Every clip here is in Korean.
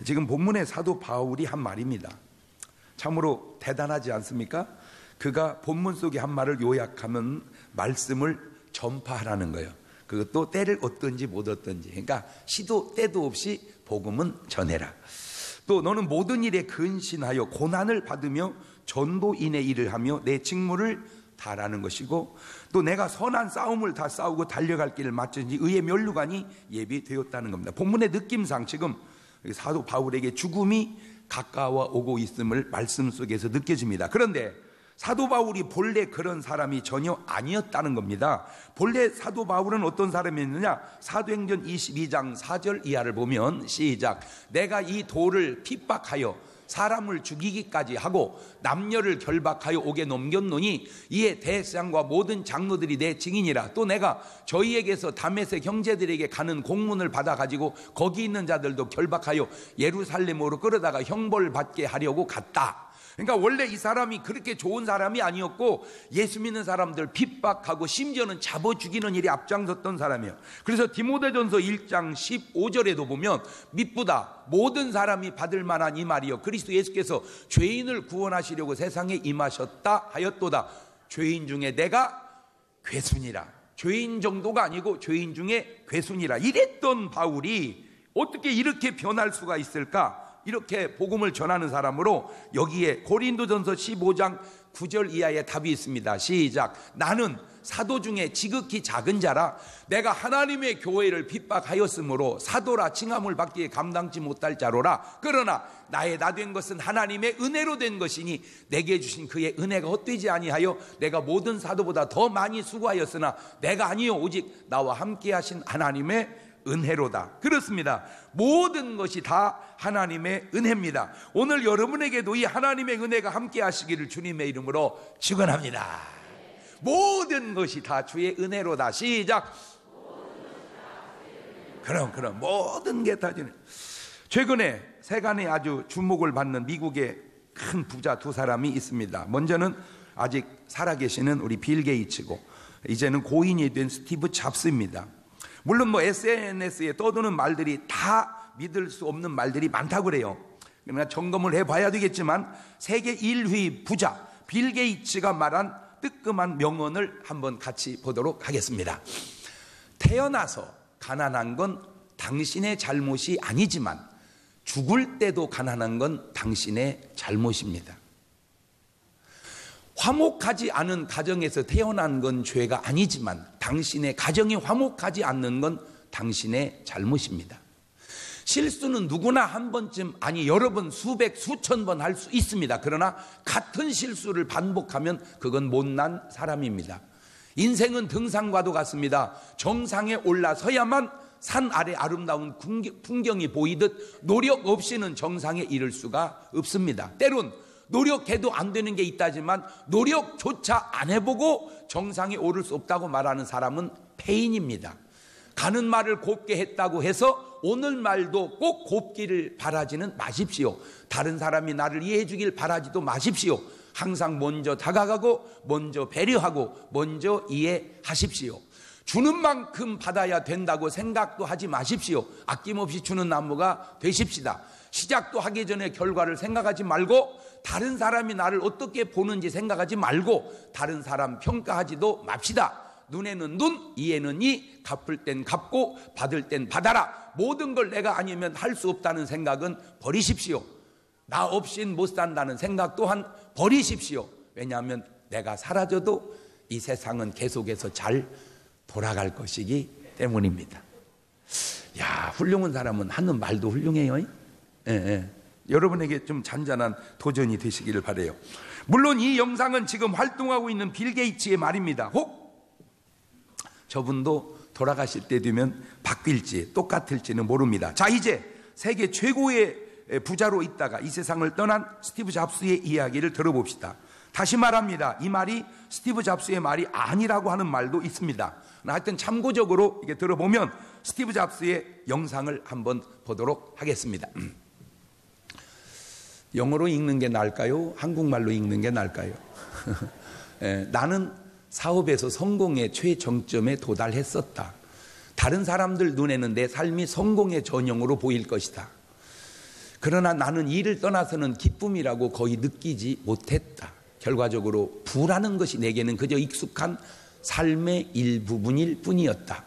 지금 본문의 사도 바울이 한 말입니다. 참으로 대단하지 않습니까? 그가 본문 속의 한 말을 요약하면 말씀을 전파하라는 거예요. 그것도 때를 얻든지 못 얻든지. 그러니까 시도 때도 없이 복음은 전해라. 또 너는 모든 일에 근신하여 고난을 받으며 전도인의 일을 하며 내 직무를 다라는 것이고, 또 내가 선한 싸움을 다 싸우고 달려갈 길을 마쳤는지 의의 면류관이 예비되었다는 겁니다. 본문의 느낌상 지금 사도 바울에게 죽음이 가까워 오고 있음을 말씀 속에서 느껴집니다. 그런데 사도 바울이 본래 그런 사람이 전혀 아니었다는 겁니다. 본래 사도 바울은 어떤 사람이었느냐? 사도행전 22장 4절 이하를 보면 시작. 내가 이 도를 핍박하여 사람을 죽이기까지 하고 남녀를 결박하여 옥에 넘겼노니 이에 대제사장과 모든 장로들이 내 증인이라. 또 내가 저희에게서 다메섹 형제들에게 가는 공문을 받아가지고 거기 있는 자들도 결박하여 예루살렘으로 끌어다가 형벌을 받게 하려고 갔다. 그러니까 원래 이 사람이 그렇게 좋은 사람이 아니었고 예수 믿는 사람들 핍박하고 심지어는 잡아 죽이는 일이 앞장섰던 사람이에요. 그래서 디모데전서 1장 15절에도 보면 미쁘다 모든 사람이 받을 만한 이 말이요 그리스도 예수께서 죄인을 구원하시려고 세상에 임하셨다 하였도다. 죄인 중에 내가 괴순이라. 죄인 정도가 아니고 죄인 중에 괴순이라. 이랬던 바울이 어떻게 이렇게 변할 수가 있을까? 이렇게 복음을 전하는 사람으로 여기에 고린도전서 15장 9절 이하에 답이 있습니다. 시작. 나는 사도 중에 지극히 작은 자라 내가 하나님의 교회를 핍박하였으므로 사도라 칭함을 받기에 감당치 못할 자로라. 그러나 나의 나 된 것은 하나님의 은혜로 된 것이니 내게 주신 그의 은혜가 헛되지 아니하여 내가 모든 사도보다 더 많이 수고하였으나 내가 아니요 오직 나와 함께 하신 하나님의 은혜로다. 그렇습니다. 모든 것이 다 하나님의 은혜입니다. 오늘 여러분에게도 이 하나님의 은혜가 함께 하시기를 주님의 이름으로 축원합니다. 모든 것이 다 주의 은혜로다. 시작. 그럼 모든 게 다 주님. 최근에 세간에 아주 주목을 받는 미국의 큰 부자 두 사람이 있습니다. 먼저는 아직 살아계시는 우리 빌 게이츠고 이제는 고인이 된 스티브 잡스입니다. 물론 SNS에 떠도는 말들이 다 믿을 수 없는 말들이 많다고 그래요. 그러나 점검을 해봐야 되겠지만 세계 1위 부자 빌 게이츠가 말한 뜨끔한 명언을 한번 같이 보도록 하겠습니다. 태어나서 가난한 건 당신의 잘못이 아니지만 죽을 때도 가난한 건 당신의 잘못입니다. 화목하지 않은 가정에서 태어난 건 죄가 아니지만 당신의 가정이 화목하지 않는 건 당신의 잘못입니다. 실수는 누구나 한 번쯤 아니 여러 번 수백 수천 번 할 수 있습니다. 그러나 같은 실수를 반복하면 그건 못난 사람입니다. 인생은 등산과도 같습니다. 정상에 올라서야만 산 아래 아름다운 풍경이 보이듯 노력 없이는 정상에 이를 수가 없습니다. 때론 노력해도 안 되는 게 있다지만 노력조차 안 해보고 정상에 오를 수 없다고 말하는 사람은 폐인입니다. 가는 말을 곱게 했다고 해서 오늘 말도 꼭 곱기를 바라지는 마십시오. 다른 사람이 나를 이해해 주길 바라지도 마십시오. 항상 먼저 다가가고 먼저 배려하고 먼저 이해하십시오. 주는 만큼 받아야 된다고 생각도 하지 마십시오. 아낌없이 주는 나무가 되십시다. 시작도 하기 전에 결과를 생각하지 말고 다른 사람이 나를 어떻게 보는지 생각하지 말고 다른 사람 평가하지도 맙시다. 눈에는 눈, 이에는 이, 갚을 땐 갚고 받을 땐 받아라. 모든 걸 내가 아니면 할 수 없다는 생각은 버리십시오. 나 없인 못 산다는 생각 또한 버리십시오. 왜냐하면 내가 사라져도 이 세상은 계속해서 잘 돌아갈 것이기 때문입니다. 야, 훌륭한 사람은 하는 말도 훌륭해요. 예. 여러분에게 좀 잔잔한 도전이 되시기를 바라요. 물론 이 영상은 지금 활동하고 있는 빌 게이츠의 말입니다. 혹 저분도 돌아가실 때 되면 바뀔지 똑같을지는 모릅니다. 자, 이제 세계 최고의 부자로 있다가 이 세상을 떠난 스티브 잡스의 이야기를 들어봅시다. 다시 말합니다. 이 말이 스티브 잡스의 말이 아니라고 하는 말도 있습니다. 하여튼 참고적으로 이게 들어보면 스티브 잡스의 영상을 한번 보도록 하겠습니다. 영어로 읽는 게 나을까요? 한국말로 읽는 게 나을까요? 나는 사업에서 성공의 최정점에 도달했었다. 다른 사람들 눈에는 내 삶이 성공의 전형으로 보일 것이다. 그러나 나는 이를 떠나서는 기쁨이라고 거의 느끼지 못했다. 결과적으로 부라는 것이 내게는 그저 익숙한 삶의 일부분일 뿐이었다.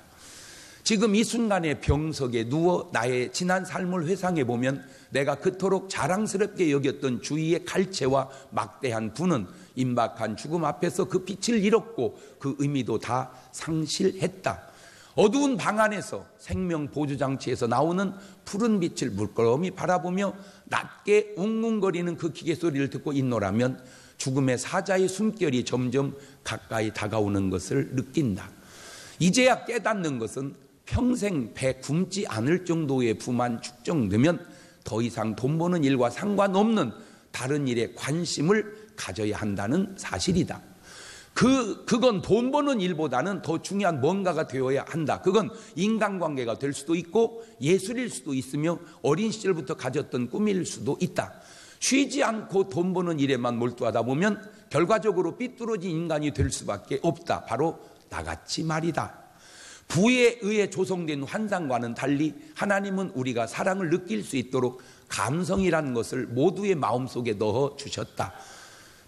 지금 이 순간에 병석에 누워 나의 지난 삶을 회상해 보면 내가 그토록 자랑스럽게 여겼던 주위의 갈채와 막대한 부는 임박한 죽음 앞에서 그 빛을 잃었고 그 의미도 다 상실했다. 어두운 방 안에서 생명 보조장치에서 나오는 푸른 빛을 물끄러미 바라보며 낮게 웅웅거리는 그 기계 소리를 듣고 있노라면 죽음의 사자의 숨결이 점점 가까이 다가오는 것을 느낀다. 이제야 깨닫는 것은 평생 배 굶지 않을 정도의 부만 축적되면 더 이상 돈 버는 일과 상관없는 다른 일에 관심을 가져야 한다는 사실이다. 그건 돈 버는 일보다는 더 중요한 뭔가가 되어야 한다. 그건 인간관계가 될 수도 있고 예술일 수도 있으며 어린 시절부터 가졌던 꿈일 수도 있다. 쉬지 않고 돈 버는 일에만 몰두하다 보면 결과적으로 삐뚤어진 인간이 될 수밖에 없다. 바로 나같이 말이다. 부에 의해 조성된 환상과는 달리 하나님은 우리가 사랑을 느낄 수 있도록 감성이라는 것을 모두의 마음속에 넣어 주셨다.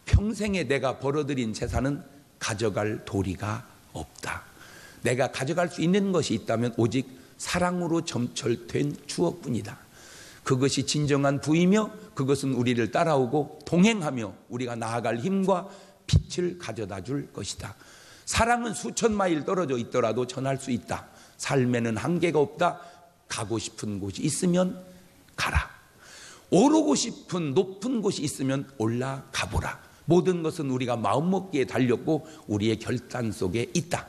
평생에 내가 벌어들인 재산은 가져갈 도리가 없다. 내가 가져갈 수 있는 것이 있다면 오직 사랑으로 점철된 추억뿐이다. 그것이 진정한 부이며 그것은 우리를 따라오고 동행하며 우리가 나아갈 힘과 빛을 가져다 줄 것이다. 사랑은 수천 마일 떨어져 있더라도 전할 수 있다. 삶에는 한계가 없다. 가고 싶은 곳이 있으면 가라. 오르고 싶은 높은 곳이 있으면 올라가 보라. 모든 것은 우리가 마음먹기에 달렸고 우리의 결단 속에 있다.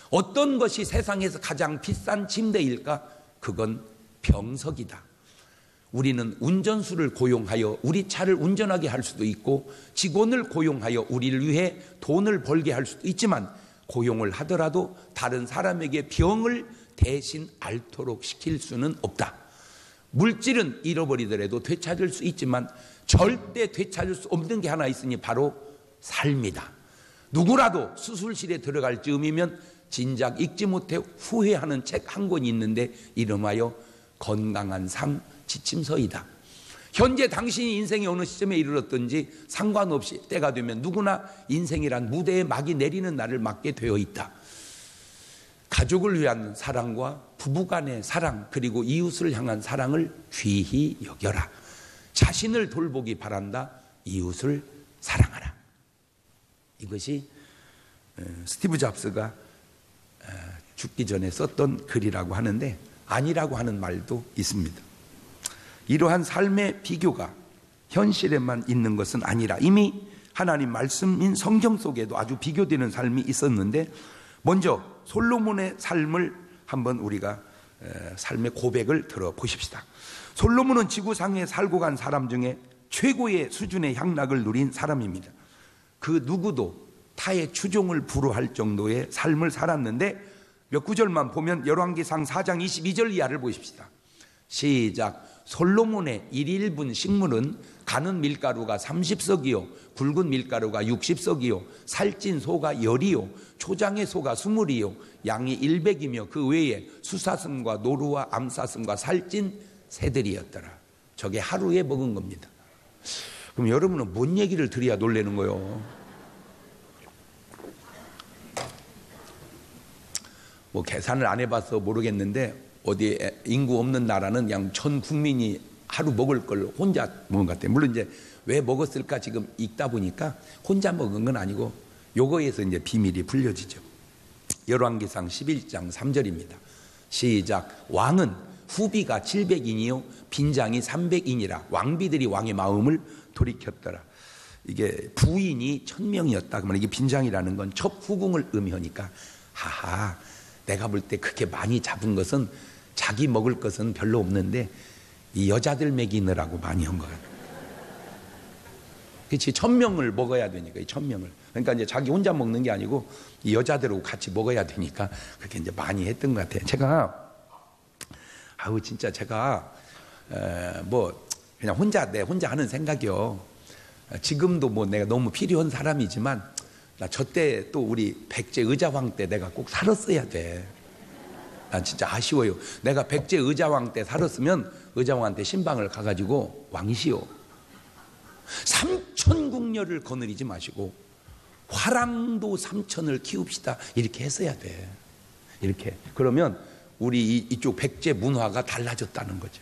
어떤 것이 세상에서 가장 비싼 침대일까? 그건 병석이다. 우리는 운전수를 고용하여 우리 차를 운전하게 할 수도 있고 직원을 고용하여 우리를 위해 돈을 벌게 할 수도 있지만 고용을 하더라도 다른 사람에게 병을 대신 앓도록 시킬 수는 없다. 물질은 잃어버리더라도 되찾을 수 있지만 절대 되찾을 수 없는 게 하나 있으니 바로 삶이다. 누구라도 수술실에 들어갈 즈음이면 진작 읽지 못해 후회하는 책 한 권이 있는데 이름하여 건강한 삶 지침서이다. 현재 당신이 인생의 어느 시점에 이르렀든지 상관없이 때가 되면 누구나 인생이란 무대에 막이 내리는 날을 맞게 되어 있다. 가족을 위한 사랑과 부부간의 사랑 그리고 이웃을 향한 사랑을 귀히 여겨라. 자신을 돌보기 바란다. 이웃을 사랑하라. 이것이 스티브 잡스가 죽기 전에 썼던 글이라고 하는데 아니라고 하는 말도 있습니다. 이러한 삶의 비교가 현실에만 있는 것은 아니라 이미 하나님 말씀인 성경 속에도 아주 비교되는 삶이 있었는데 먼저 솔로몬의 삶을 한번 우리가 삶의 고백을 들어보십시다. 솔로몬은 지구상에 살고 간 사람 중에 최고의 수준의 향락을 누린 사람입니다. 그 누구도 타의 추종을 불허할 정도의 삶을 살았는데 몇 구절만 보면 열왕기상 4장 22절 이하를 보십시다. 시작. 솔로몬의 1인분 식물은 가는 밀가루가 30석이요 굵은 밀가루가 60석이요 살찐 소가 10이요 초장의 소가 20이요 양이 100이며 그 외에 수사슴과 노루와 암사슴과 살찐 새들이었더라. 저게 하루에 먹은 겁니다. 그럼 여러분은 뭔 얘기를 들어야 놀라는 거요? 뭐 계산을 안 해봐서 모르겠는데 어디 인구 없는 나라는 그냥 전 국민이 하루 먹을 걸 혼자 먹은 것 같아요. 물론 이제 왜 먹었을까 지금 읽다 보니까 혼자 먹은 건 아니고 요거에서 이제 비밀이 풀려지죠. 열왕기상 11장 3절입니다. 시작. 왕은 후비가 700인이요 빈장이 300인이라 왕비들이 왕의 마음을 돌이켰더라. 이게 부인이 1000명이었다. 그러면 이게 빈장이라는 건 첩후궁을 의미하니까 하하 내가 볼 때 그렇게 많이 잡은 것은 자기 먹을 것은 별로 없는데 이 여자들 먹이느라고 많이 한 것 같아요. 그렇지 1000명을 먹어야 되니까 이 1000명을 그러니까 이제 자기 혼자 먹는 게 아니고 이 여자들하고 같이 먹어야 되니까 그렇게 이제 많이 했던 것 같아요. 제가 진짜 제가 뭐 그냥 내 혼자 하는 생각이요. 지금도 뭐 내가 너무 필요한 사람이지만 나 저 때 또 우리 백제 의자왕 때 내가 꼭 살았어야 돼. 난 진짜 아쉬워요. 내가 백제 의자왕 때 살았으면 의자왕한테 신방을 가가지고 왕이시오, 삼천궁녀를 거느리지 마시고 화랑도 삼천을 키웁시다, 이렇게 했어야 돼. 이렇게. 그러면 우리 이쪽 백제 문화가 달라졌다는 거죠.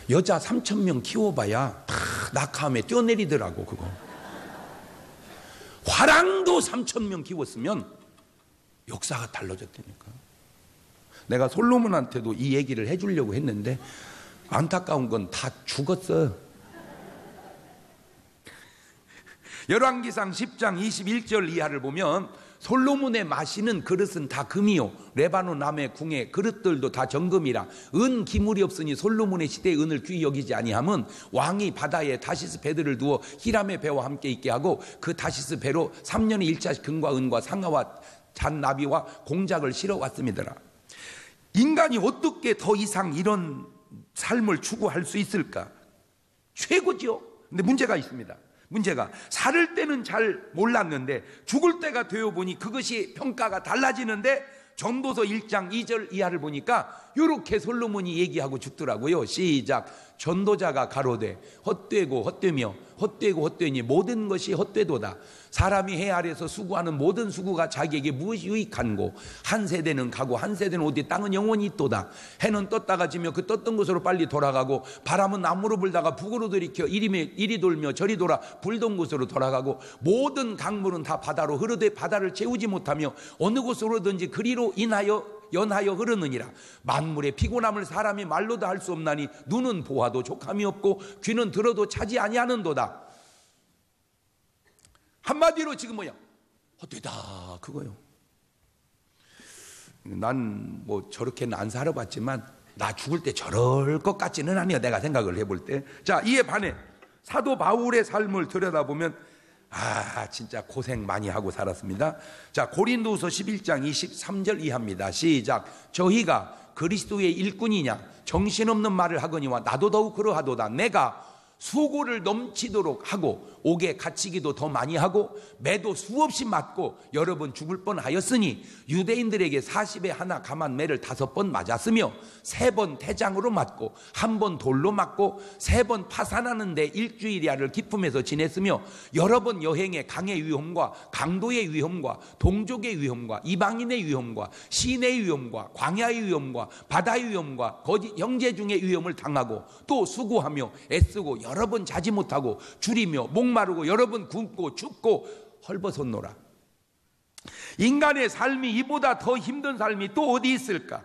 여자 3,000명 키워봐야 다 낙하함에 뛰어내리더라고. 그거 화랑도 3,000명 키웠으면 역사가 달라졌다니까. 내가 솔로몬한테도 이 얘기를 해주려고 했는데 안타까운 건 다 죽었어. 열왕기상 10장 21절 이하를 보면 솔로몬의 마시는 그릇은 다 금이요 레바논 남의 궁의 그릇들도 다 정금이라 은 기물이 없으니 솔로몬의 시대의 은을 귀히 여기지 아니함은 왕이 바다에 다시스 배들을 두어 히람의 배와 함께 있게 하고 그 다시스 배로 3년에 1차씩 금과 은과 상아와 잔나비와 공작을 실어 왔음이더라. 인간이 어떻게 더 이상 이런 삶을 추구할 수 있을까? 최고죠. 근데 문제가 있습니다. 문제가 살을 때는 잘 몰랐는데 죽을 때가 되어 보니 그것이 평가가 달라지는데 전도서 1장 2절 이하를 보니까 이렇게 솔로몬이 얘기하고 죽더라고요. 시작. 전도자가 가로되 헛되고 헛되며 헛되고 헛되니 모든 것이 헛되도다. 사람이 해 아래서 수고하는 모든 수고가 자기에게 무엇이 유익한고 한 세대는 가고 한 세대는 오되 땅은 영원히 있도다. 해는 떴다가 지며 그 떴던 곳으로 빨리 돌아가고 바람은 남으로 불다가 북으로 들이켜 이리 돌며 저리 돌아 불던 곳으로 돌아가고 모든 강물은 다 바다로 흐르되 바다를 채우지 못하며 어느 곳으로 흐르든지 그리로 연하여 흐르느니라. 만물의 피곤함을 사람이 말로도 할 수 없나니 눈은 보아도 족함이 없고 귀는 들어도 차지 아니하는도다. 한마디로 지금 뭐야? 헛되다 그거요. 난 뭐 저렇게는 안 살아봤지만 나 죽을 때 저럴 것 같지는 않아요. 내가 생각을 해볼 때. 자, 이에 반해 사도 바울의 삶을 들여다보면 진짜 고생 많이 하고 살았습니다. 자, 고린도후서 11장 23절 이하입니다. 시작. 저희가 그리스도의 일꾼이냐 정신없는 말을 하거니와 나도 더욱 그러하도다. 내가 수고를 넘치도록 하고 옥에 갇히기도 더 많이 하고 매도 수없이 맞고 여러 번 죽을 뻔하였으니 유대인들에게 40에 하나 감한 매를 5번 맞았으며 3번 태장으로 맞고 1번 돌로 맞고 3번 파산하는데 일주일야를 기품에서 지냈으며 여러 번 여행에 강의 위험과 강도의 위험과 동족의 위험과 이방인의 위험과 시내의 위험과 광야의 위험과 바다의 위험과 거짓 형제 중의 위험을 당하고 또 수고하며 애쓰고 여러 번 자지 못하고 줄이며 목마르고 여러 번 굶고 춥고 헐벗었노라. 인간의 삶이 이보다 더 힘든 삶이 또 어디 있을까?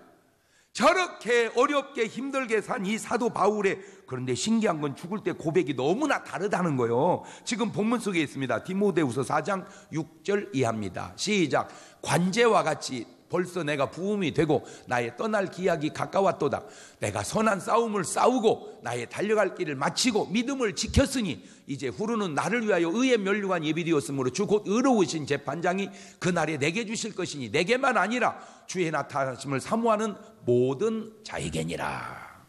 저렇게 어렵게 힘들게 산 이 사도 바울의, 그런데 신기한 건 죽을 때 고백이 너무나 다르다는 거예요. 지금 본문 속에 있습니다. 디모데후서 4장 6절 이하입니다. 시작. 관제와 같이 벌써 내가 부음이 되고 나의 떠날 기약이 가까웠도다. 내가 선한 싸움을 싸우고 나의 달려갈 길을 마치고 믿음을 지켰으니 이제 후르는 나를 위하여 의의 면류관 예비되었으므로 주 곧 의로우신 재판장이 그날에 내게 주실 것이니 내게만 아니라 주의 나타나심을 사모하는 모든 자에게니라.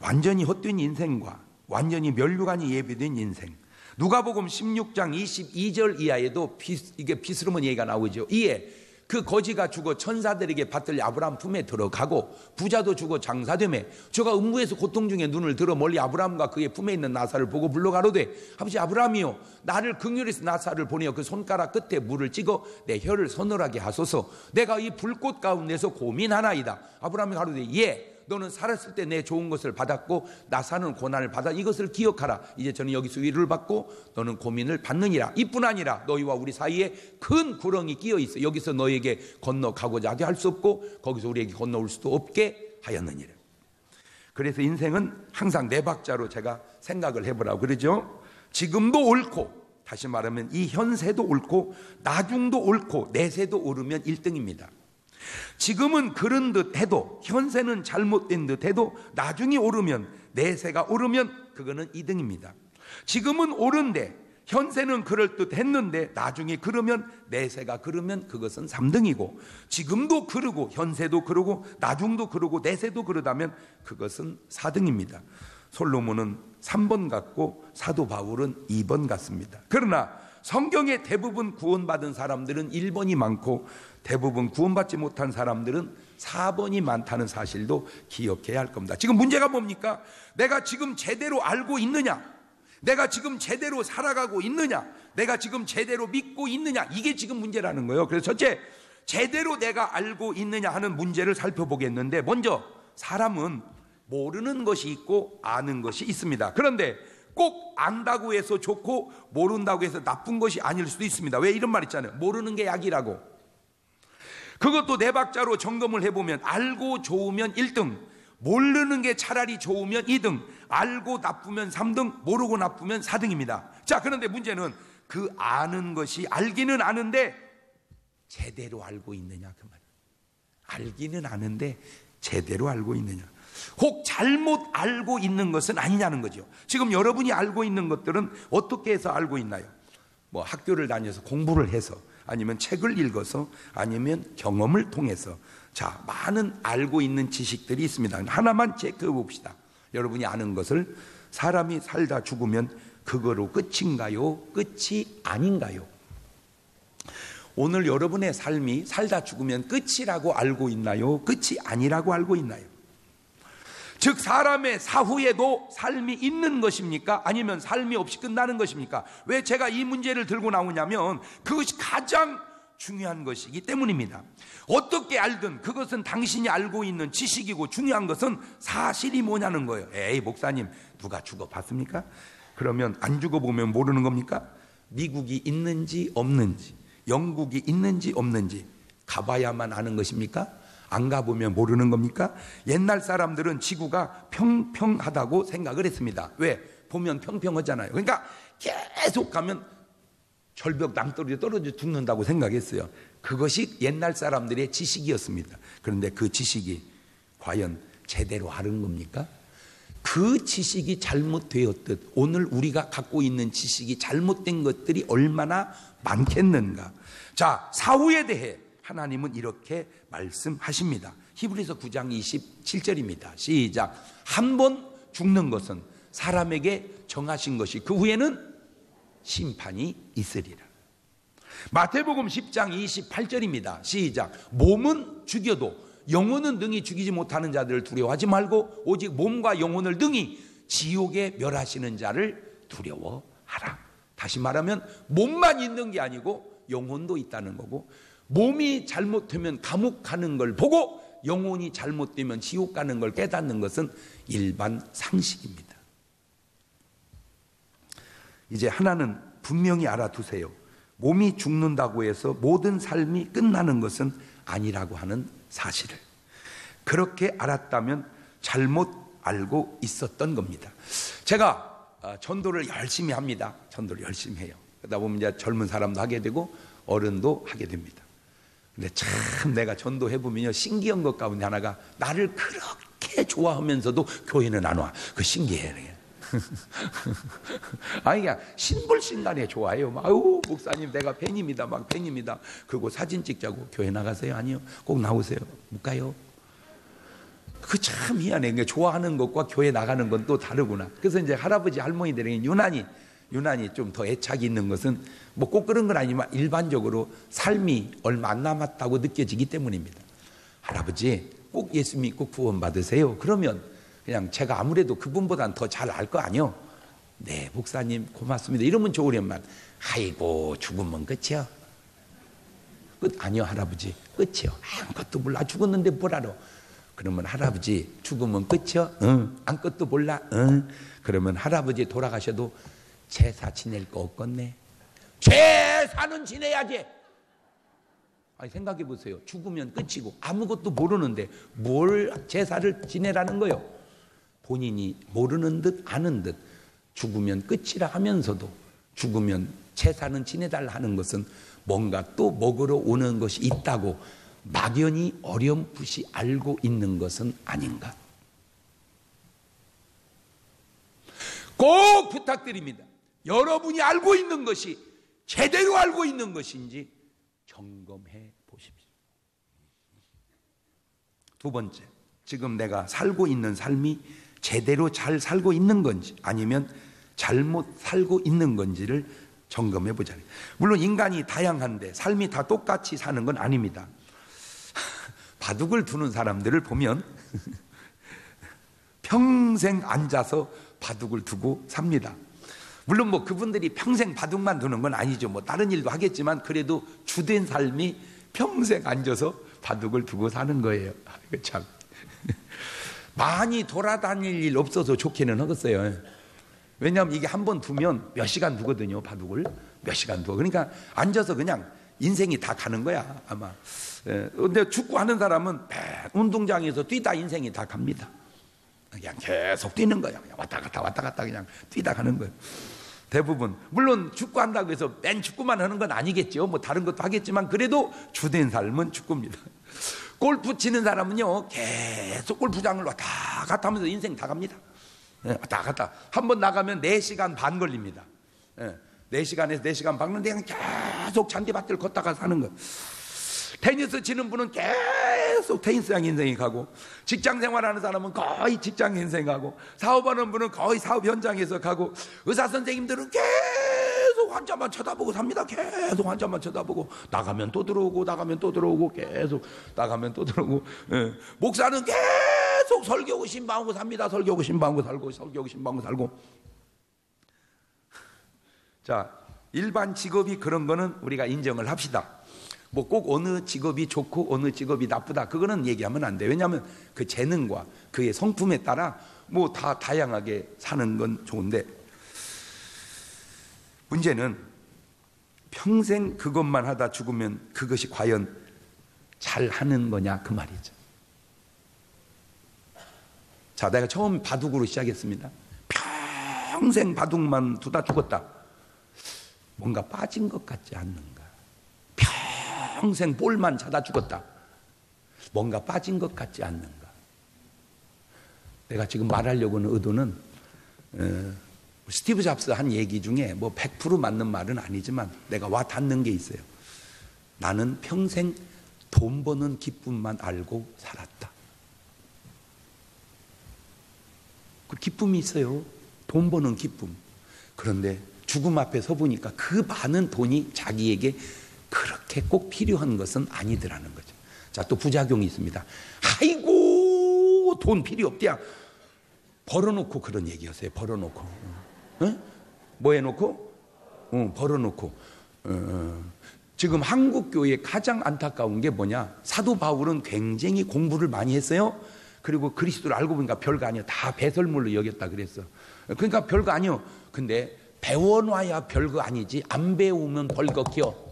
완전히 헛된 인생과 완전히 면류관이 예비된 인생. 누가복음 16장 22절 이하에도 이게 비스름한 얘기가 나오죠. 이에 그 거지가 죽어 천사들에게 받들려 아브라함 품에 들어가고 부자도 죽어 장사되매 저가 음부에서 고통 중에 눈을 들어 멀리 아브라함과 그의 품에 있는 나사를 보고 불러가로되 아버지 아브라함이요 나를 긍휼히 나사를 보내어 그 손가락 끝에 물을 찍어 내 혀를 서늘하게 하소서. 내가 이 불꽃 가운데서 고민하나이다. 아브라함이 가로되 예 너는 살았을 때 내 좋은 것을 받았고 나사는 고난을 받아 이것을 기억하라. 이제 저는 여기서 위로를 받고 너는 고민을 받느니라. 이뿐 아니라 너희와 우리 사이에 큰 구렁이 끼어 있어 여기서 너에게 건너가고자 하게 할 수 없고 거기서 우리에게 건너올 수도 없게 하였느니라. 그래서 인생은 항상 네 박자로 제가 생각을 해보라고 그러죠. 지금도 옳고, 다시 말하면 이 현세도 옳고 나중도 옳고 내세도 옳으면 1등입니다. 지금은 그런 듯 해도 현세는 잘못된 듯 해도 나중이 오르면 내세가 오르면 그거는 2등입니다. 지금은 옳은데 현세는 그럴 듯 했는데 나중에 그러면 내세가 그러면 그것은 3등이고 지금도 그러고 현세도 그러고 나중도 그러고 내세도 그러다면 그것은 4등입니다. 솔로몬은 3번 같고 사도 바울은 2번 같습니다. 그러나 성경의 대부분 구원받은 사람들은 1번이 많고 대부분 구원받지 못한 사람들은 4번이 많다는 사실도 기억해야 할 겁니다. 지금 문제가 뭡니까? 내가 지금 제대로 알고 있느냐? 내가 지금 제대로 살아가고 있느냐? 내가 지금 제대로 믿고 있느냐? 이게 지금 문제라는 거예요. 그래서 첫째, 제대로 내가 알고 있느냐 하는 문제를 살펴보겠는데, 먼저 사람은 모르는 것이 있고 아는 것이 있습니다. 그런데 꼭 안다고 해서 좋고 모른다고 해서 나쁜 것이 아닐 수도 있습니다. 왜 이런 말 있잖아요. 모르는 게 약이라고. 그것도 네 박자로 점검을 해보면 알고 좋으면 1등, 모르는 게 차라리 좋으면 2등, 알고 나쁘면 3등, 모르고 나쁘면 4등입니다. 자, 그런데 문제는 그 아는 것이 알기는 아는데 제대로 알고 있느냐, 그 말. 알기는 아는데 제대로 알고 있느냐. 혹 잘못 알고 있는 것은 아니냐는 거죠. 지금 여러분이 알고 있는 것들은 어떻게 해서 알고 있나요? 뭐 학교를 다녀서 공부를 해서, 아니면 책을 읽어서, 아니면 경험을 통해서. 자, 많은 알고 있는 지식들이 있습니다. 하나만 체크해 봅시다. 여러분이 아는 것을, 사람이 살다 죽으면 그거로 끝인가요? 끝이 아닌가요? 오늘 여러분의 삶이 살다 죽으면 끝이라고 알고 있나요? 끝이 아니라고 알고 있나요? 즉 사람의 사후에도 삶이 있는 것입니까? 아니면 삶이 없이 끝나는 것입니까? 왜 제가 이 문제를 들고 나오냐면 그것이 가장 중요한 것이기 때문입니다. 어떻게 알든 그것은 당신이 알고 있는 지식이고, 중요한 것은 사실이 뭐냐는 거예요. 에이 목사님, 누가 죽어봤습니까? 그러면 안 죽어보면 모르는 겁니까? 미국이 있는지 없는지, 영국이 있는지 없는지 가봐야만 아는 것입니까? 안 가보면 모르는 겁니까? 옛날 사람들은 지구가 평평하다고 생각을 했습니다. 왜? 보면 평평하잖아요. 그러니까 계속 가면 절벽 낭떠러지에 떨어져 죽는다고 생각했어요. 그것이 옛날 사람들의 지식이었습니다. 그런데 그 지식이 과연 제대로 아는 겁니까? 그 지식이 잘못되었듯 오늘 우리가 갖고 있는 지식이 잘못된 것들이 얼마나 많겠는가. 자, 사후에 대해 하나님은 이렇게 말씀하십니다. 히브리서 9장 27절입니다. 시작. 한 번 죽는 것은 사람에게 정하신 것이 그 후에는 심판이 있으리라. 마태복음 10장 28절입니다. 시작. 몸은 죽여도 영혼은 능히 죽이지 못하는 자들을 두려워하지 말고 오직 몸과 영혼을 능히 지옥에 멸하시는 자를 두려워하라. 다시 말하면 몸만 있는 게 아니고 영혼도 있다는 거고, 몸이 잘못되면 감옥 가는 걸 보고 영혼이 잘못되면 지옥 가는 걸 깨닫는 것은 일반 상식입니다. 이제 하나는 분명히 알아두세요. 몸이 죽는다고 해서 모든 삶이 끝나는 것은 아니라고 하는 사실을. 그렇게 알았다면 잘못 알고 있었던 겁니다. 제가 전도를 열심히 합니다. 전도를 열심히 해요. 그러다 보면 이제 젊은 사람도 하게 되고 어른도 하게 됩니다. 근데 참 내가 전도해보면요, 신기한 것 가운데 하나가, 나를 그렇게 좋아하면서도 교회는 안 와. 그 신기해. 아니 그냥 신불신간에 좋아해요. 막, 아유 목사님 내가 팬입니다. 막 팬입니다. 그리고 사진 찍자고 교회 나가세요? 아니요. 꼭 나오세요. 못 가요. 그 참 희한해. 그러니까 좋아하는 것과 교회 나가는 건 또 다르구나. 그래서 이제 할아버지 할머니들에게 유난히 좀 더 애착이 있는 것은 뭐 꼭 그런 건 아니지만 일반적으로 삶이 얼마 안 남았다고 느껴지기 때문입니다. 할아버지 꼭 예수 믿고 구원 받으세요. 그러면 그냥 제가 아무래도 그분보다는 더 잘 알 거 아니요? 네 목사님 고맙습니다. 이러면 좋으련만, 아이고 죽으면 끝이요? 끝 아니요 할아버지, 끝이요. 아무것도 몰라. 죽었는데 뭘 알아? 그러면 할아버지 죽으면 끝이요? 응. 아무것도 몰라? 응. 그러면 할아버지 돌아가셔도 제사 지낼 거 없겠네. 제사는 지내야지. 아니 생각해 보세요. 죽으면 끝이고 아무것도 모르는데 뭘 제사를 지내라는 거요? 본인이 모르는 듯 아는 듯 죽으면 끝이라 하면서도 죽으면 제사는 지내달라 하는 것은 뭔가 또 먹으러 오는 것이 있다고 막연히 어렴풋이 알고 있는 것은 아닌가? 꼭 부탁드립니다. 여러분이 알고 있는 것이 제대로 알고 있는 것인지 점검해 보십시오. 두 번째, 지금 내가 살고 있는 삶이 제대로 잘 살고 있는 건지 아니면 잘못 살고 있는 건지를 점검해 보자는 거예요. 물론 인간이 다양한데 삶이 다 똑같이 사는 건 아닙니다. 바둑을 두는 사람들을 보면 평생 앉아서 바둑을 두고 삽니다. 물론 뭐 그분들이 평생 바둑만 두는 건 아니죠. 뭐 다른 일도 하겠지만 그래도 주된 삶이 평생 앉아서 바둑을 두고 사는 거예요. 참 많이 돌아다닐 일 없어서 좋기는 하겠어요. 왜냐하면 이게 한 번 두면 몇 시간 두거든요. 바둑을 몇 시간 두어. 그러니까 앉아서 그냥 인생이 다 가는 거야 아마. 근데 축구하는 사람은 운동장에서 뛰다 인생이 다 갑니다. 그냥 계속 뛰는 거야. 그냥 왔다 갔다 그냥 뛰다 가는 거예요. 대부분. 물론 축구한다고 해서 맨 축구만 하는 건 아니겠죠. 뭐 다른 것도 하겠지만 그래도 주된 삶은 축구입니다. 골프 치는 사람은요 계속 골프장을 왔다 갔다 하면서 인생 다 갑니다. 왔다 갔다. 한 번 나가면 4시간 반 걸립니다. 4시간에서 4시간 반 걸리는데 계속 잔디밭을 걷다가 사는 거예요. 테니스 치는 분은 계속 테니스장 인생이 가고, 직장 생활하는 사람은 거의 직장 인생 가고, 사업하는 분은 거의 사업 현장에서 가고, 의사 선생님들은 계속 환자만 쳐다보고 삽니다. 계속 환자만 쳐다보고, 나가면 또 들어오고 나가면 또 들어오고, 계속 나가면 또 들어오고. 목사는 계속 설교하고 신방하고 삽니다. 설교하고 신방하고 살고, 설교하고 신방하고 살고. 자, 일반 직업이 그런 거는 우리가 인정을 합시다. 뭐 꼭 어느 직업이 좋고 어느 직업이 나쁘다 그거는 얘기하면 안 돼. 왜냐하면 그 재능과 그의 성품에 따라 뭐 다 다양하게 사는 건 좋은데, 문제는 평생 그것만 하다 죽으면 그것이 과연 잘하는 거냐 그 말이죠. 자, 내가 처음 바둑으로 시작했습니다. 평생 바둑만 두다 죽었다. 뭔가 빠진 것 같지 않는가. 평생 볼만 차다 죽었다. 뭔가 빠진 것 같지 않는가. 내가 지금 말하려고 하는 의도는 스티브 잡스 한 얘기 중에 뭐 100% 맞는 말은 아니지만 내가 와 닿는 게 있어요. 나는 평생 돈 버는 기쁨만 알고 살았다. 그 기쁨이 있어요. 돈 버는 기쁨. 그런데 죽음 앞에 서 보니까 그 많은 돈이 자기에게 그렇게 꼭 필요한 것은 아니더라는 거죠. 자, 또 부작용이 있습니다. 아이고 돈 필요 없대야. 벌어놓고 그런 얘기였어요. 벌어놓고. 뭐 해놓고? 벌어놓고. 지금 한국 교회의 가장 안타까운 게 뭐냐? 사도 바울은 굉장히 공부를 많이 했어요. 그리고 그리스도를 알고 보니까 별거 아니야. 다 배설물로 여겼다 그랬어. 그러니까 별거 아니요. 근데 배워놔야 별거 아니지. 안 배우면 벌거겨.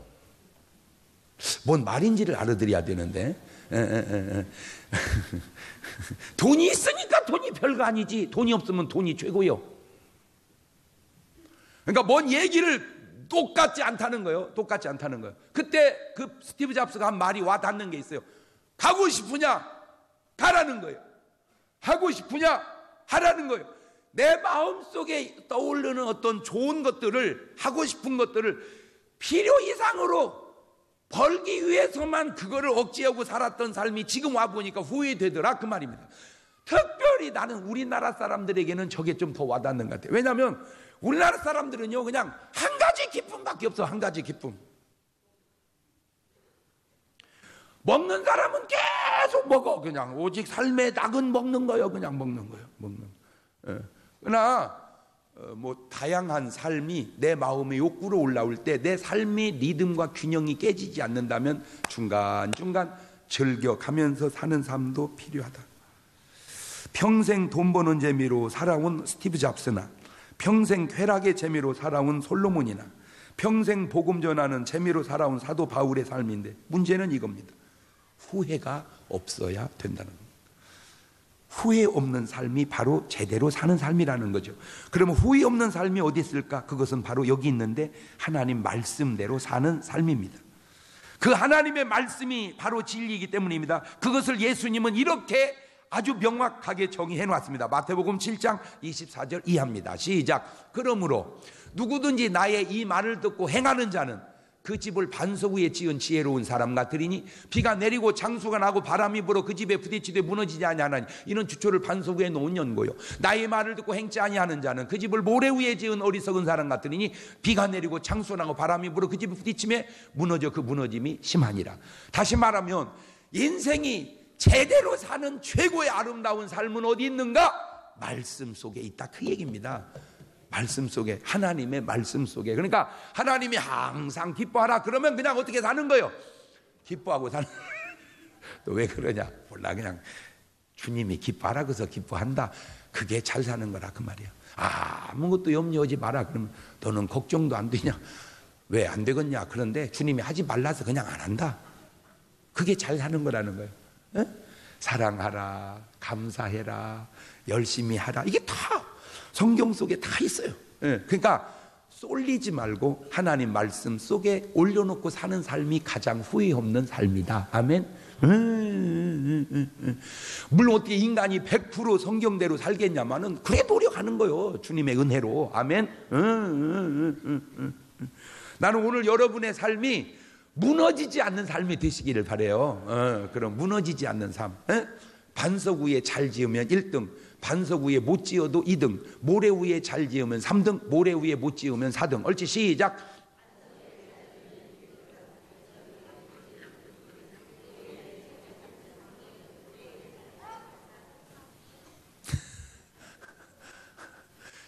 뭔 말인지를 알아들어야 되는데. 돈이 있으니까 돈이 별거 아니지. 돈이 없으면 돈이 최고요. 그러니까 뭔 얘기를 똑같지 않다는 거예요. 똑같지 않다는 거예요. 그때 그 스티브 잡스가 한 말이 와 닿는 게 있어요. 가고 싶으냐? 가라는 거예요. 하고 싶으냐? 하라는 거예요. 내 마음속에 떠오르는 어떤 좋은 것들을, 하고 싶은 것들을 필요 이상으로 벌기 위해서만 그거를 억제하고 살았던 삶이 지금 와보니까 후회되더라 그 말입니다. 특별히 나는 우리나라 사람들에게는 저게 좀 더 와닿는 것 같아요. 왜냐하면 우리나라 사람들은요 그냥 한 가지 기쁨밖에 없어. 한 가지 기쁨. 먹는 사람은 계속 먹어. 그냥 오직 삶의 낙은 먹는 거예요. 그냥 먹는 거예요. 먹는. 그러나 뭐 다양한 삶이 내 마음의 욕구로 올라올 때 내 삶의 리듬과 균형이 깨지지 않는다면 중간중간 즐겨가면서 사는 삶도 필요하다. 평생 돈 버는 재미로 살아온 스티브 잡스나 평생 쾌락의 재미로 살아온 솔로몬이나 평생 복음 전하는 재미로 살아온 사도 바울의 삶인데 문제는 이겁니다. 후회가 없어야 된다는 겁니다. 후회 없는 삶이 바로 제대로 사는 삶이라는 거죠. 그러면 후회 없는 삶이 어디 있을까? 그것은 바로 여기 있는데 하나님 말씀대로 사는 삶입니다. 그 하나님의 말씀이 바로 진리이기 때문입니다. 그것을 예수님은 이렇게 아주 명확하게 정의해 놨습니다. 마태복음 7장 24절 이하입니다. 시작. 그러므로 누구든지 나의 이 말을 듣고 행하는 자는 그 집을 반석 위에 지은 지혜로운 사람 같으리니 비가 내리고 장수가 나고 바람이 불어 그 집에 부딪히되 무너지지 아니하나니 이는 주초를 반석 위에 놓은 연고요. 나의 말을 듣고 행치 아니하는 자는 그 집을 모래 위에 지은 어리석은 사람 같으리니 비가 내리고 장수가 나고 바람이 불어 그 집에 부딪힘에 무너져 그 무너짐이 심하니라. 다시 말하면 인생이 제대로 사는 최고의 아름다운 삶은 어디 있는가? 말씀 속에 있다, 그 얘기입니다. 말씀 속에, 하나님의 말씀 속에. 그러니까 하나님이 항상 기뻐하라 그러면 그냥 어떻게 사는 거예요? 기뻐하고 사는. 또 왜 그러냐? 몰라, 그냥 주님이 기뻐하라 그래서 기뻐한다. 그게 잘 사는 거라 그 말이에요. 아무것도 염려하지 마라 그러면 너는 걱정도 안 되냐? 왜 안 되겠냐? 그런데 주님이 하지 말라서 그냥 안 한다. 그게 잘 사는 거라는 거예요. 에? 사랑하라, 감사해라, 열심히 하라. 이게 다 성경 속에 다 있어요. 그러니까 쏠리지 말고 하나님 말씀 속에 올려놓고 사는 삶이 가장 후회 없는 삶이다. 아멘. 물론 어떻게 인간이 100% 성경대로 살겠냐마는 그래 노력하는 거요. 주님의 은혜로. 아멘. 나는 오늘 여러분의 삶이 무너지지 않는 삶이 되시기를 바라요. 그럼 무너지지 않는 삶. 반석 위에 잘 지으면 1등, 반석 위에 못 지어도 2등, 모래 위에 잘 지으면 3등, 모래 위에 못 지으면 4등. 옳지, 시작.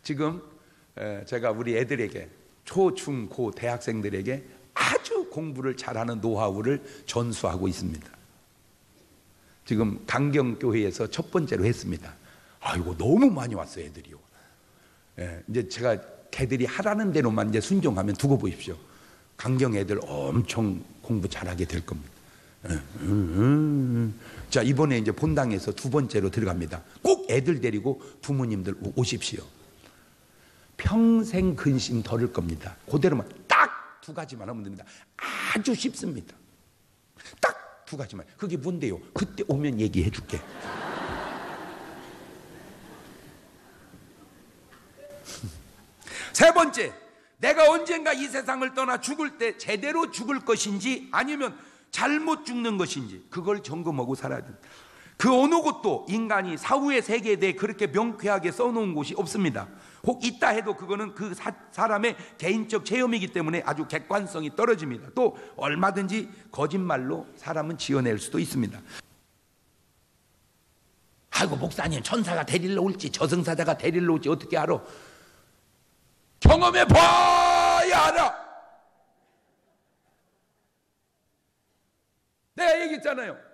지금 제가 우리 애들에게 초, 중, 고 대학생들에게 아주 공부를 잘하는 노하우를 전수하고 있습니다. 지금 강경교회에서 첫 번째로 했습니다. 아이고 너무 많이 왔어요, 애들이요. 이제 제가 걔들이 하라는 대로만 이제 순종하면 두고 보십시오. 강경 애들 엄청 공부 잘하게 될 겁니다. 자, 이번에 이제 본당에서 두 번째로 들어갑니다. 꼭 애들 데리고 부모님들 오십시오. 평생 근심 덜을 겁니다. 그대로만 딱 두 가지만 하면 됩니다. 아주 쉽습니다. 딱 두 가지만. 그게 뭔데요? 그때 오면 얘기해 줄게. 세 번째, 내가 언젠가 이 세상을 떠나 죽을 때 제대로 죽을 것인지 아니면 잘못 죽는 것인지 그걸 점검하고 살아야 됩니다. 그 어느 곳도 인간이 사후의 세계에 대해 그렇게 명쾌하게 써놓은 곳이 없습니다. 혹 있다 해도 그거는 그 사람의 개인적 체험이기 때문에 아주 객관성이 떨어집니다. 또 얼마든지 거짓말로 사람은 지어낼 수도 있습니다. 아이고 목사님, 천사가 데리러 올지 저승사자가 데리러 올지 어떻게 알아? 경험해 봐야 알아. 내가 얘기했잖아요.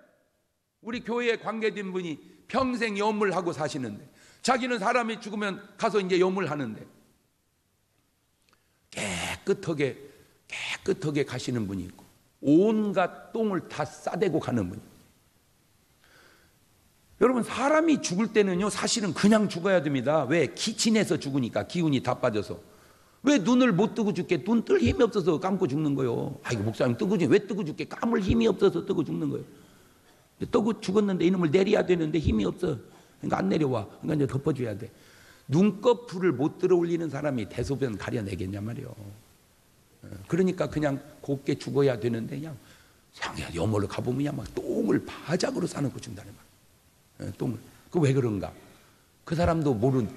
우리 교회에 관계된 분이 평생 염물하고 사시는데 자기는 사람이 죽으면 가서 이제 염물하는데 깨끗하게 가시는 분이 있고 온갖 똥을 다 싸대고 가는 분이. 여러분, 사람이 죽을 때는요 사실은 그냥 죽어야 됩니다. 왜? 기침해서 죽으니까 기운이 다 빠져서. 왜 눈을 못 뜨고 죽게? 눈 뜰 힘이 없어서 감고 죽는 거예요. 아이고 목사님, 뜨고 죽게. 왜 뜨고 죽게? 감을 힘이 없어서 뜨고 죽는 거예요. 뜨고 죽었는데 이놈을 내려야 되는데 힘이 없어. 그러니까 안 내려와. 그러니까 이제 덮어줘야 돼. 눈꺼풀을 못 들어 올리는 사람이 대소변 가려내겠냐 말이요. 그러니까 그냥 곱게 죽어야 되는데 그냥 염원을 가보면 그냥 막 똥을 바작으로 싸놓고 죽는다는 말이에요. 똥을. 그 왜 그런가? 그 사람도 모르는.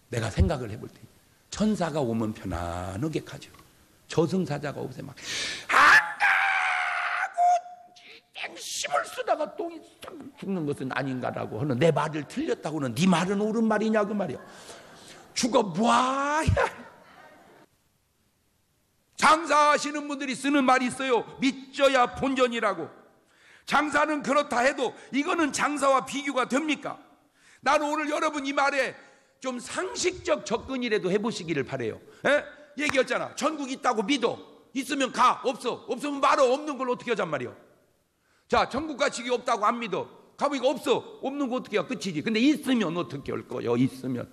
내가 생각을 해볼 때 천사가 오면 편안하게 가죠. 저승사자가 오면 막 힘을 쓰다가 똥이 죽는 것은 아닌가라고 하는, 내 말을 틀렸다고는 네 말은 옳은 말이냐 그 말이야. 죽어 뭐야. 장사하시는 분들이 쓰는 말이 있어요. 믿져야 본전이라고. 장사는 그렇다 해도 이거는 장사와 비교가 됩니까? 나는 오늘 여러분 이 말에 좀 상식적 접근이라도 해보시기를 바라요. 얘기했잖아. 전국 있다고 믿어. 있으면 가. 없으면 말어. 없는 걸 어떻게 하잔 말이야. 자, 전국 가치기 없다고 안 믿어. 가보니까 없어. 없는 거 어떻게 해? 끝이지. 근데 있으면 어떻게 할 거예요? 있으면.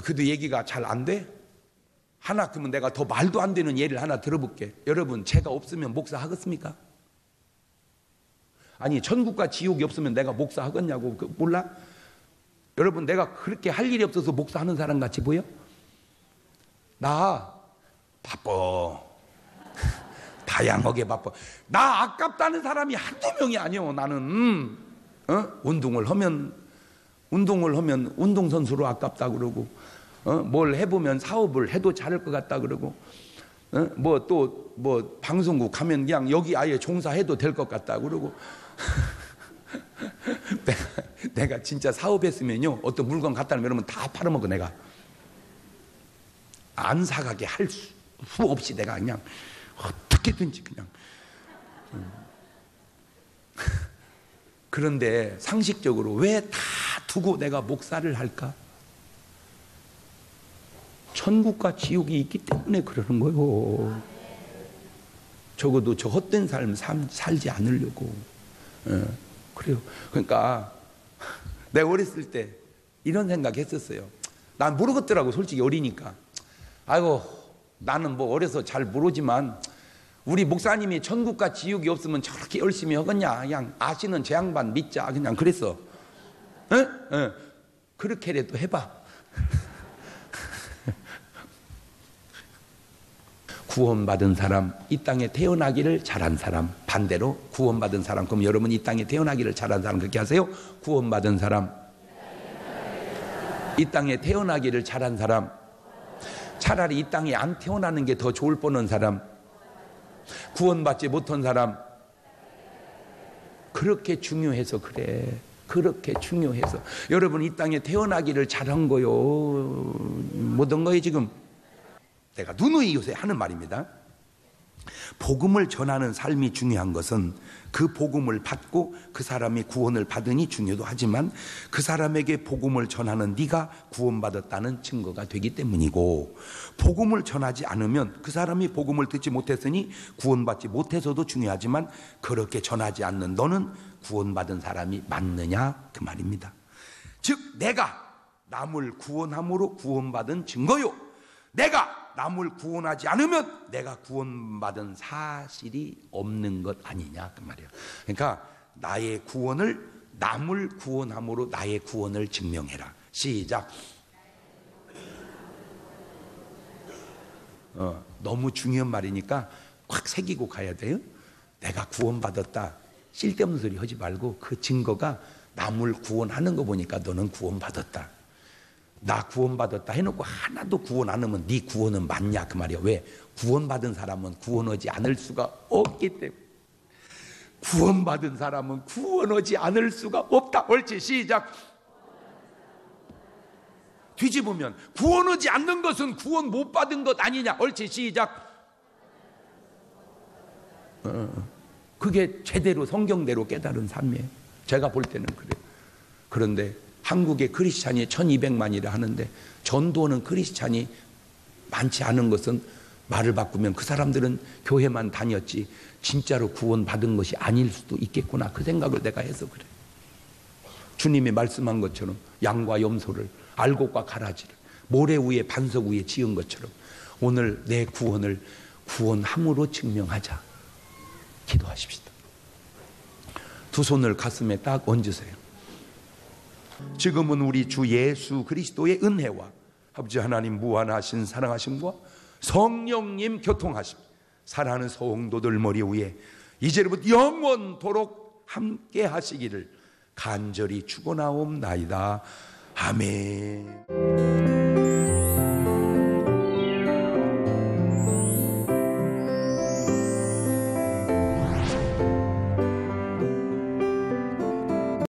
그래도 얘기가 잘 안 돼? 하나, 그러면 내가 더 말도 안 되는 예를 하나 들어볼게. 여러분, 제가 없으면 목사 하겠습니까? 아니, 천국과 지옥이 없으면 내가 목사 하겠냐고. 몰라? 여러분, 내가 그렇게 할 일이 없어서 목사하는 사람 같이 보여? 나 바빠. 다양하게 바빠. 나 아깝다는 사람이 한두 명이 아니요. 나는 운동을 하면 운동선수로 아깝다 그러고, 뭘 해보면 사업을 해도 잘할 것 같다 그러고, 뭐 방송국 가면 그냥 여기 아예 종사해도 될 것 같다 그러고. 내가 진짜 사업했으면요, 어떤 물건 갖다 놓으면 다 팔아먹어. 내가 안 사가게 할 수 없이 내가 그냥 어떻게든지 그냥. 그런데 상식적으로 왜 다 두고 내가 목사를 할까? 천국과 지옥이 있기 때문에 그러는 거예요. 적어도 저 헛된 삶 살지 않으려고. 그래요. 그러니까 내가 어렸을 때 이런 생각 했었어요. 난 모르겠더라고, 솔직히 어리니까. 아이고, 나는 뭐 어려서 잘 모르지만 우리 목사님이 천국과 지옥이 없으면 저렇게 열심히 하겠냐, 그냥 아시는 제 양반 믿자, 그냥 그랬어. 그렇게라도 해봐. 구원받은 사람, 이 땅에 태어나기를 잘한 사람, 반대로 구원받은 사람. 그럼 여러분 이 땅에 태어나기를 잘한 사람 그렇게 하세요. 구원받은 사람, 이 땅에 태어나기를 잘한 사람, 차라리 이 땅에 안 태어나는 게 더 좋을 뻔한 사람, 구원받지 못한 사람. 그렇게 중요해서 그래. 그렇게 중요해서. 여러분 이 땅에 태어나기를 잘한 거요. 모든 거에 지금 내가 누누이 요새 하는 말입니다. 복음을 전하는 삶이 중요한 것은 그 복음을 받고 그 사람이 구원을 받으니 중요도 하지만 그 사람에게 복음을 전하는 네가 구원받았다는 증거가 되기 때문이고, 복음을 전하지 않으면 그 사람이 복음을 듣지 못했으니 구원받지 못해서도 중요하지만 그렇게 전하지 않는 너는 구원받은 사람이 맞느냐, 그 말입니다. 즉 내가 남을 구원함으로 구원받은 증거요, 내가 남을 구원하지 않으면 내가 구원받은 사실이 없는 것 아니냐, 그 말이에요. 그러니까 나의 구원을, 남을 구원함으로 나의 구원을 증명해라. 시작. 너무 중요한 말이니까 확 새기고 가야 돼요. 내가 구원받았다, 쓸데없는 소리 하지 말고 그 증거가 남을 구원하는 거 보니까 너는 구원받았다. 나 구원받았다 해놓고 하나도 구원 안 하면 네 구원은 맞냐, 그 말이야. 왜? 구원받은 사람은 구원하지 않을 수가 없기 때문에. 구원받은 사람은 구원하지 않을 수가 없다. 옳지, 시작. 뒤집으면 구원하지 않는 것은 구원 못 받은 것 아니냐. 옳지, 시작. 그게 제대로 성경대로 깨달은 삶이에요. 제가 볼 때는 그래요. 그런데 한국의 크리스찬이 1200만이라 하는데 전도는 크리스찬이 많지 않은 것은 말을 바꾸면 그 사람들은 교회만 다녔지 진짜로 구원받은 것이 아닐 수도 있겠구나, 그 생각을 내가 해서 그래. 주님이 말씀한 것처럼 양과 염소를, 알곡과 가라지를 모래 위에 반석 위에 지은 것처럼 오늘 내 구원을 구원함으로 증명하자. 기도하십시다. 두 손을 가슴에 딱 얹으세요. 지금은 우리 주 예수 그리스도의 은혜와 아버지 하나님 무한하신 사랑하심과 성령님 교통하심, 사랑하는 성도들 머리 위에 이제부터 영원토록 함께 하시기를 간절히 축원하옵나이다. 아멘.